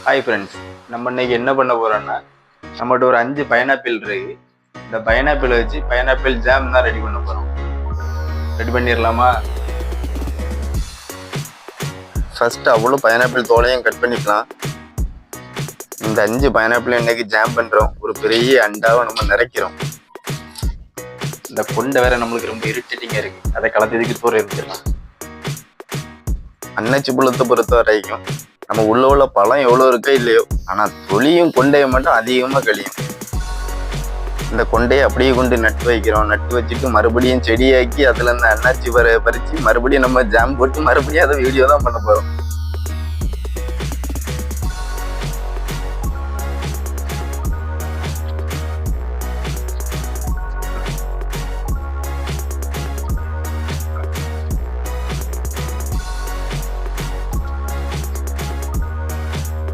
Hi friends, நம்ம இன்னைக்கு என்ன பண்ண போறோம்னா நம்மகிட்ட ஒரு 5 பைனாப்பிள் இருக்கு. இந்த பைனாப்பிள் வச்சு பைனாப்பிள் ஜாம் தான் ரெடி பண்ண போறோம். ரெடி பண்ணிடலாமா? ஃபர்ஸ்ட் அவ்வளோ பைனாப்பிள் தோலையும் கட் பண்ணிக்கலாம். இந்த 5 பைனாப்பிள் இன்னைக்கு ஜாம் பண்ணுறோம். ஒரு பெரிய அண்டாவை நம்ம நிறைக்கிறோம். இந்த கொண்டை வேற நம்மளுக்கு ரொம்ப இரிட்டேட்டிங்காக இருக்கு. அதை கலந்ததுக்கு தூரம் இருந்துடலாம். அன்னாச்சி பழத்தை பொறுத்த வரைக்கும் நம்ம உள்ள பழம் எவ்வளோ இருக்கோ இல்லையோ, ஆனால் தொலியும் கொண்டையை மட்டும் அதிகமாக கழியும். இந்த கொண்டையை அப்படியே கொண்டு நட்டு வைக்கிறோம். நட்டு வச்சுட்டு மறுபடியும் செடியாக்கி அதில் இந்த அன்னாச்சி பறித்து மறுபடியும் நம்ம ஜாம் போட்டு மறுபடியும் அதை வீடியோ தான் பண்ண போகிறோம்.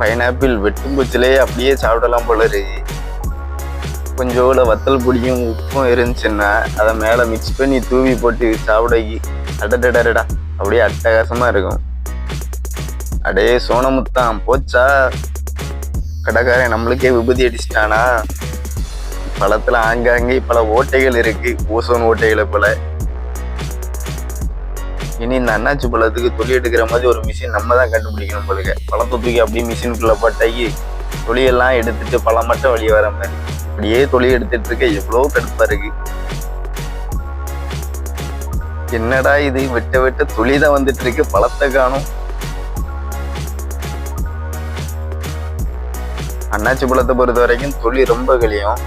பைனாப்பிள் வெட்டும் பூச்சிலேயே அப்படியே சாப்பிடலாம் போல இருக்கு. கொஞ்சோட வத்தல் பொடியும் உப்பும் இருந்துச்சுன்னா அதை மேலே மிக்ஸ் பண்ணி தூவி போட்டு சாப்பிடக்கி அடடடடா அப்படியே அட்டகாசமாக இருக்கும். அடே சோனமுத்தான் போச்சா, கடைக்காரன் நம்மளுக்கே விபூதி அடிச்சிட்டானா. பழத்தில் ஆங்காங்கே பல ஓட்டைகள் இருக்கு, ஓசோன் ஓட்டைகளை போல. இனி இந்த அன்னாச்சி பழத்துக்கு தொலி எடுக்கிற மாதிரி ஒரு மிஷின் நம்ம தான் கண்டுபிடிக்கணும் போலுங்க. பழத்தை தூக்கி அப்படியே மிஷினுக்குள்ள போட்டாக்கி தொலியெல்லாம் எடுத்துட்டு பழம் மட்டும் வெளியே வர மாதிரி. இப்படியே தொலி எடுத்துட்டு இருக்க எவ்வளோ கடுப்பா இருக்கு. என்னடா இது, வெட்ட வெட்ட தொலி தான் வந்துட்டு இருக்கு, பழத்தை காணும். அன்னாச்சி பழத்தை பொறுத்த வரைக்கும் தொலி ரொம்ப கழியும்.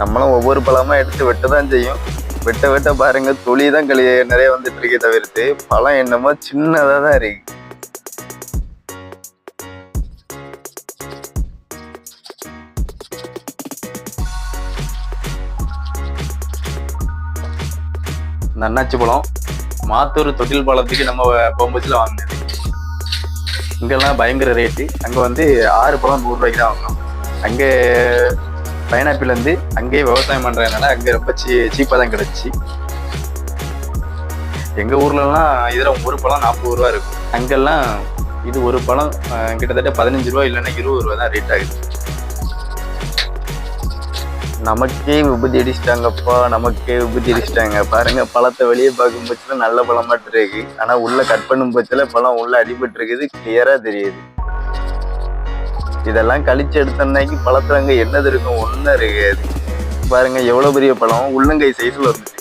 நம்மளும் ஒவ்வொரு பழமா எடுத்து வெட்ட தான் செய்யும். வெட்ட வெட்ட பாருங்க, தொலி தான் நிறைய வந்துட்டு இருக்கே தவிர்த்து பழம் என்னமோ சின்னதா தான் இருக்கு. இந்த அன்னாச்சி பழம் மாத்தூர் தொட்டில் பாலத்துக்கு நம்ம போகும்போதுல வாங்கினது. இங்கெல்லாம் பயங்கர ரேட்டு. அங்கே வந்து 6 பழம் 100 ரூபாய்க்கு தான் வாங்கணும். அங்கே பைனாப்பிள் வந்து அங்கேயே விவசாயம் பண்ணுறதுனால அங்கே ரொம்ப சீப்பாக தான் கிடச்சி. எங்கள் ஊர்லலாம் இதில் ஒரு பழம் 40 ரூபா இருக்கும். அங்கெல்லாம் இது ஒரு பழம் கிட்டத்தட்ட 15 ரூபா இல்லைன்னா 20 ரூபா தான் ரேட் ஆகுது. நமக்கே விபூதி அடிச்சிட்டாங்கப்பா, நமக்கே விபூதி அடிச்சிட்டாங்க. பாருங்க, பழத்தை வெளியே பார்க்கும் பட்சத்தில் நல்ல பழம் மட்டும் இருக்கு, ஆனால் உள்ள கட் பண்ணும் பட்சத்தில் பழம் உள்ள அடிபட்டு இருக்குது, கிளியரா தெரியுது. இதெல்லாம் கழிச்சு எடுத்தோம்னாக்கி பழத்துல அங்க என்னது இருக்கும், ஒன்றும் இருக்காது. பாருங்க எவ்வளவு பெரிய பழம், உள்ளங்கை சைஸ்ல இருந்துச்சு.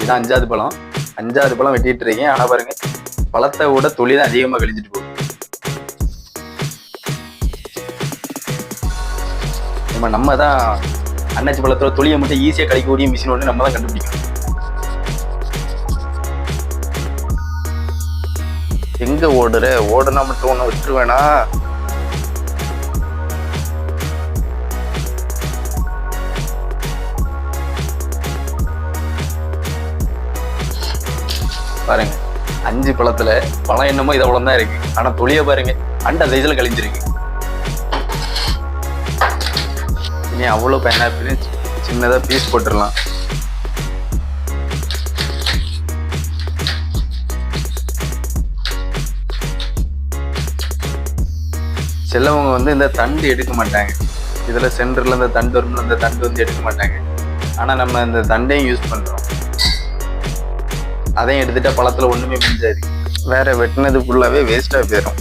இது 5வது பழம். 5வது பழம் வெட்டிட்டு இருக்கேன். ஆனா பாருங்க, பழத்தை விட தொலி தான் அதிகமா கழிஞ்சிட்டு போகுது. நம்ம தான் அன்னாச்சி பழத்தோட தொலியை மட்டும் ஈஸியாக கிடைக்கக்கூடிய மிஷின் ஒன்று நம்ம தான் கண்டுபிடிக்கணும். எங்க ஓடுனா மட்டும் ஒன்று விட்டுருவேனா? பாருங்க, 5 பழத்துல பழம் என்னமோ இதை அவ்வளோ தான் இருக்கு, ஆனா தொலியை பாருங்க அண்டை சைஸ்ல கழிஞ்சிருக்கு. இனி அவ்வளோ பைனாப்பிள் சின்னதாக பீஸ் போட்டுடலாம். சிலவங்க வந்து இந்த தண்டு எடுக்க மாட்டாங்க. இதில் சென்டரில் இந்த தண்டு வரும்ல, இந்த தண்டு வந்து எடுக்க மாட்டாங்க. ஆனால் நம்ம இந்த தண்டையும் யூஸ் பண்ணுறோம். அதையும் எடுத்துட்டா பழத்தில் ஒன்றுமே மிஞ்சாது. வேற வெட்டினது ஃபுல்லாகவே வேஸ்ட்டாக போயிடும்.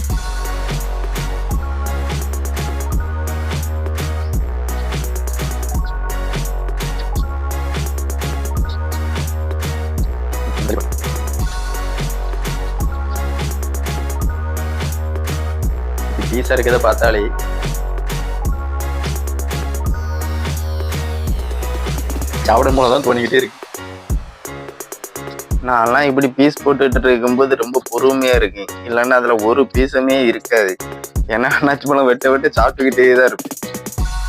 பீஸா இருக்கிறத பார்த்தாலே சாப்பிடும் போல தான் தோணிக்கிட்டே இருக்கு. நான்லாம் இப்படி பீஸ் போட்டுட்டு இருக்கும்போது ரொம்ப பொறுமையா இருக்கு, இல்லைன்னா அதுல ஒரு பீஸுமே இருக்காது. ஏன்னா அன்னாச்சி பழம் வெட்ட வெட்ட சாப்பிட்டுக்கிட்டே தான் இருக்கும்.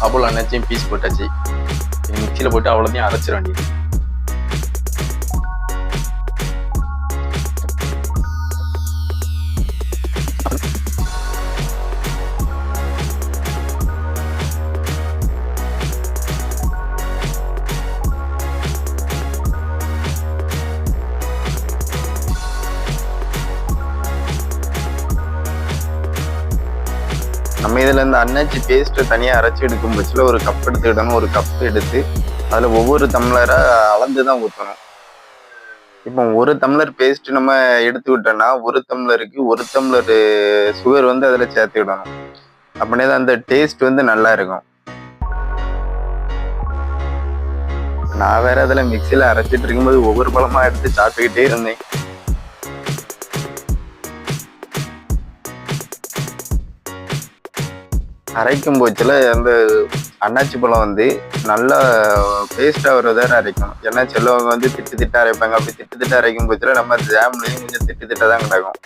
அவ்வளோ அன்னாச்சியும் பீஸ் போட்டாச்சு. மிக்சியில் போட்டு அவ்வளோதையும் அரைச்சிட வேண்டியது. நம்ம இதில் இந்த அன்னாச்சி பேஸ்ட்டை தனியாக அரைச்சி எடுக்கும் பட்சத்தில் ஒரு கப் எடுத்துக்கிட்டோம். ஒரு கப் எடுத்து அதில் ஒவ்வொரு டம்ளராக அளந்து தான் ஊற்றணும். இப்போ ஒரு டம்ளர் பேஸ்ட் நம்ம எடுத்துக்கிட்டோம்னா ஒரு டம்ளருக்கு ஒரு டம்ளர் சுகர் வந்து அதில் சேர்த்துக்கிடணும். அப்படியே தான் அந்த டேஸ்ட் வந்து நல்லா இருக்கும். நான் வேற அதில் மிக்சியில் அரைச்சிட்டு இருக்கும்போது ஒவ்வொரு பழமாக எடுத்து சாப்பிட்டுக்கிட்டே இருந்தேன். அரைக்கும் போச்சில் அந்த அன்னாச்சி பழம் வந்து நல்லா பேஸ்ட்டாக வர்றதார அரைக்கணும். ஏன்னா சிலவங்க வந்து திட்டு திட்டா அரைப்பாங்க. அப்படி திட்டு திட்டா அரைக்கும் போச்சில் நம்ம ஜாம்லேயும் கொஞ்சம் திட்டு திட்டாக தான் கிடக்கும்.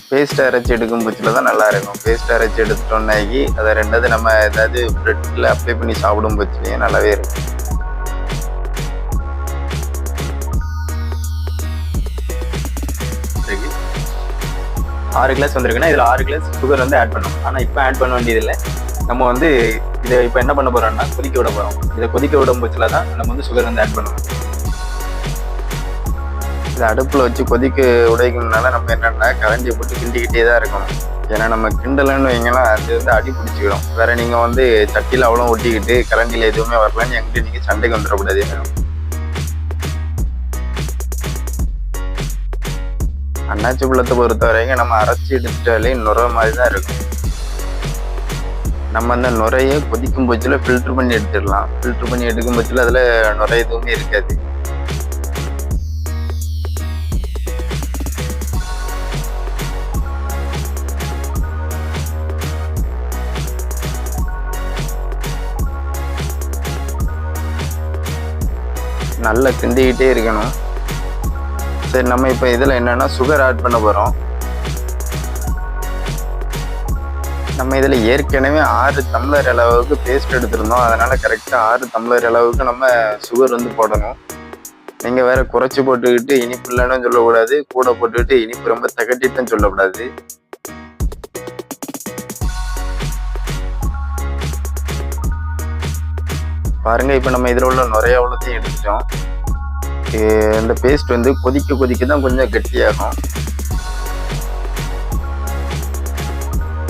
பேஸ்ட்டை அரைச்சி எடுக்கும் போச்சில் தான் நல்லா இருக்கும். பேஸ்ட்டை அரைச்சி எடுத்துட்டோம்னாக்கி அதை ரெண்டாவது நம்ம ஏதாவது ப்ரெட்டில் அப்ளை பண்ணி சாப்பிடும் போச்சுலேயும் நல்லாவே இருக்கும். ஆறு கிளாஸ் வந்திருக்குன்னா இதில் 6 கிளாஸ் சுகர் வந்து ஆட் பண்ணணும். ஆனால் இப்போ ஆட் பண்ண வேண்டியதில்லை. நம்ம வந்து இதை இப்போ என்ன பண்ண போகிறோம்னா கொதிக்க விட போகிறோம். இதை கொதிக்க விடும் பட்சத்தில் தான் நம்ம வந்து சுகர் வந்து ஆட் பண்ணணும். இதை அடுப்பில் வச்சு கொதிக்க உடைக்கணும்னால நம்ம என்னென்னா கரண்டியை போட்டு கிண்டிக்கிட்டே தான் இருக்கணும். ஏன்னா நம்ம கிண்டலன்னு வைங்கன்னா அது வந்து அடி பிடிச்சிக்கிடும். வேறு நீங்கள் வந்து சட்டியில் அவ்வளோ ஒட்டிக்கிட்டு கரண்டியில் எதுவுமே வரலன்னு எங்கிட்ட நீங்கள் சண்டைக்கு வந்துடக்கூடாது. அன்னாச்சி பழத்தை பொறுத்த வரைக்கும் நம்ம அரைச்சி எடுத்துட்டாலே நுரை மாதிரி தான் இருக்கும். நம்ம அந்த நுரையை கொதிக்கும் பட்சத்தில் ஃபில்ட்ரு பண்ணி எடுத்துடலாம். ஃபில்ட்ரு பண்ணி எடுக்கும் பட்சத்தில் அதில் நுரை எதுவுமே இருக்காது. நல்லா கிண்டிக்கிட்டே இருக்கணும். சரி, நம்ம இப்போ இதில் என்னென்னா சுகர் ஆட் பண்ண போகிறோம். நம்ம இதில் ஏற்கனவே 6 டம்ளர் அளவுக்கு பேஸ்ட் எடுத்துருந்தோம். அதனால் கரெக்டாக 6 டம்ளர் அளவுக்கு நம்ம சுகர் வந்து போடணும். நீங்கள் வேறு குறைச்சி போட்டுக்கிட்டு இனிப்பு இல்லைன்னு சொல்லக்கூடாது, கூட போட்டுக்கிட்டு இனிப்பு ரொம்ப தகட்டிட்டுன்னு சொல்லக்கூடாது. பாருங்கள், இப்போ நம்ம இதில் உள்ள நுரைய அவ்வளோத்தையும் எடுத்துட்டோம். இந்த பேஸ்ட் வந்து கொதிக்க கொதிக்க தான் கொஞ்சம் கெட்டியாகும்.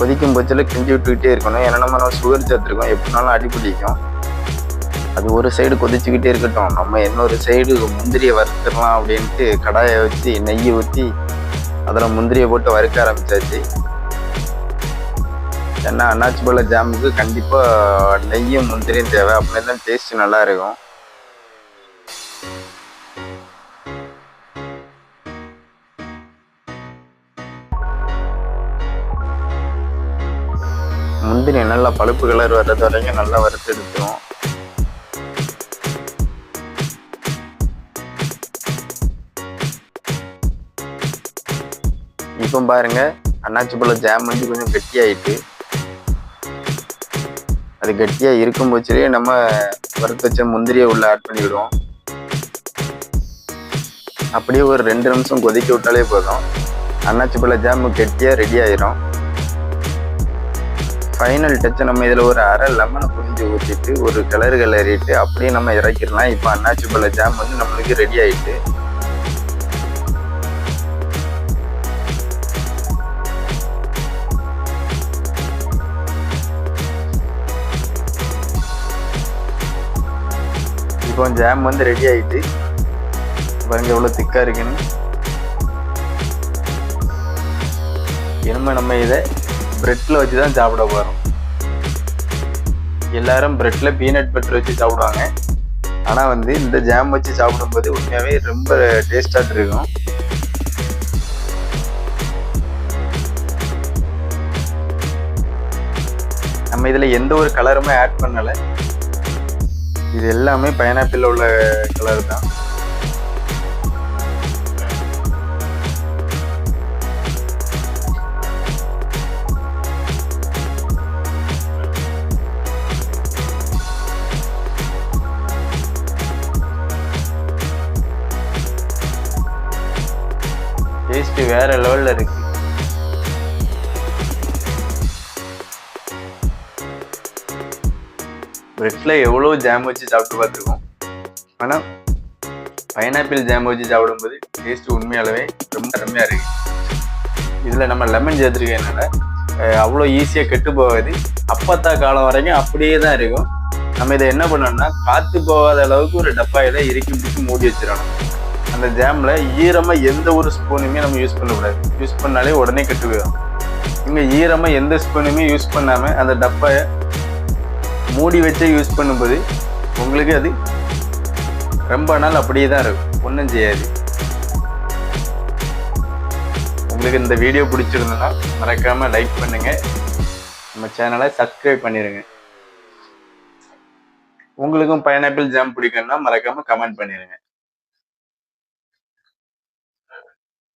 கொதிக்கும் பட்சத்தில் கிண்டி விட்டுக்கிட்டே இருக்கணும். ஏன்னா நம்ம சுகர் சேர்த்துருக்கோம், எப்படினாலும் அடி பிடிக்கும். அது ஒரு சைடு கொதிச்சுக்கிட்டே இருக்கட்டும். நம்ம இன்னொரு சைடு முந்திரியை வறுத்துடலாம் அப்படின்ட்டு கடாயை வச்சு நெய்யை ஊற்றி அதில் முந்திரியை போட்டு வறுக்க ஆரம்பித்தாச்சு. ஏன்னா அன்னாச்சி பழ ஜாமுக்கு கண்டிப்பாக நெய்யும் முந்திரியும் தேவை. அப்படின்னு தான் டேஸ்ட் நல்லா இருக்கும். முந்திரி நல்லா பழுப்பு கலர் வர்றது வரைக்கும் நல்லா வறுத்து எடுத்துரும். இப்போ பாருங்க, அன்னாச்சி பழ ஜாம் வந்து கொஞ்சம் கெட்டியாயிட்டு. அது கெட்டியாக இருக்கும் போச்சுலேயே நம்ம வறுத்து வச்ச முந்திரியை உள்ள ஆட் பண்ணிவிடுவோம். அப்படியே ஒரு 2 நிமிஷம் கொதிக்க விட்டாலே போதும். அன்னாச்சி பழ ஜாம் கெட்டியாக ரெடி ஆயிரும். ஃபைனல் டச்சை நம்ம இதில் ஒரு அரை லெமனை புரிஞ்சு ஊற்றிட்டு ஒரு கிளறிட்டு அப்படியே நம்ம இறக்கிடலாம். இப்போ அன்னாச்சி பழ ஜாம் வந்து நம்மளுக்கு ரெடி ஆயிட்டு. இப்போ ஜாம் வந்து ரெடி ஆகிட்டு பாருங்க எவ்வளோ திக்காக இருக்குன்னு. இனிமேல் நம்ம இதை பிரெட்டில் வச்சு தான் சாப்பிட போகிறோம். எல்லாரும் பிரெட்டில் பீனட் பட்டர் வச்சு சாப்பிடுவாங்க. ஆனால் வந்து இந்த ஜாம் வச்சு சாப்பிடும்போது உண்மையாகவே ரொம்ப டேஸ்டாக இருக்கும். நம்ம இதில் எந்த ஒரு கலருமே ஆட் பண்ணலை. இது எல்லாமே பைனாப்பிள் உள்ள கலர் தான். டேஸ்ட் வேற லெவல்ல இருக்கு. பிரெட்ல எவ்வளோ ஜாம் வச்சு சாப்பிட்டு பார்த்துருக்கோம். ஆனால் பைனாப்பிள் ஜாம் வச்சு சாப்பிடும்போது டேஸ்ட் உண்மையாலவே ரொம்ப அருமையாக இருக்கு. இதில் நம்ம லெமன் சேர்த்துருக்கனால அவ்வளோ ஈஸியாக கெட்டு போகாது. அப்பத்தா காலம் வரைக்கும் அப்படியே தான் இருக்கும். நம்ம இதை என்ன பண்ணோம்னா காற்று போகாத அளவுக்கு ஒரு டப்பாயில் இறுக்கி பிடிச்சி மூடி வச்சிடணும். அந்த ஜாமில் ஈரமாக எந்த ஒரு ஸ்பூனுமே நம்ம யூஸ் பண்ணக்கூடாது. யூஸ் பண்ணாலே உடனே கெட்டு போயிடும். இங்கே ஈரமாக எந்த ஸ்பூனுமே யூஸ் பண்ணாமல் அந்த டப்பாயை மூடி வச்சே யூஸ் பண்ணும்போது உங்களுக்கு அது ரொம்ப நாள் அப்படியே தான் இருக்கும், ஒன்றும் செய்யாது. உங்களுக்கு இந்த வீடியோ பிடிச்சிருந்ததுன்னா மறக்காமல் லைக் பண்ணுங்கள், நம்ம சேனலை சப்ஸ்கிரைப் பண்ணிடுங்க. உங்களுக்கும் பைனாப்பிள் ஜாம் பிடிக்கும்னா மறக்காமல் கமெண்ட் பண்ணிடுங்க.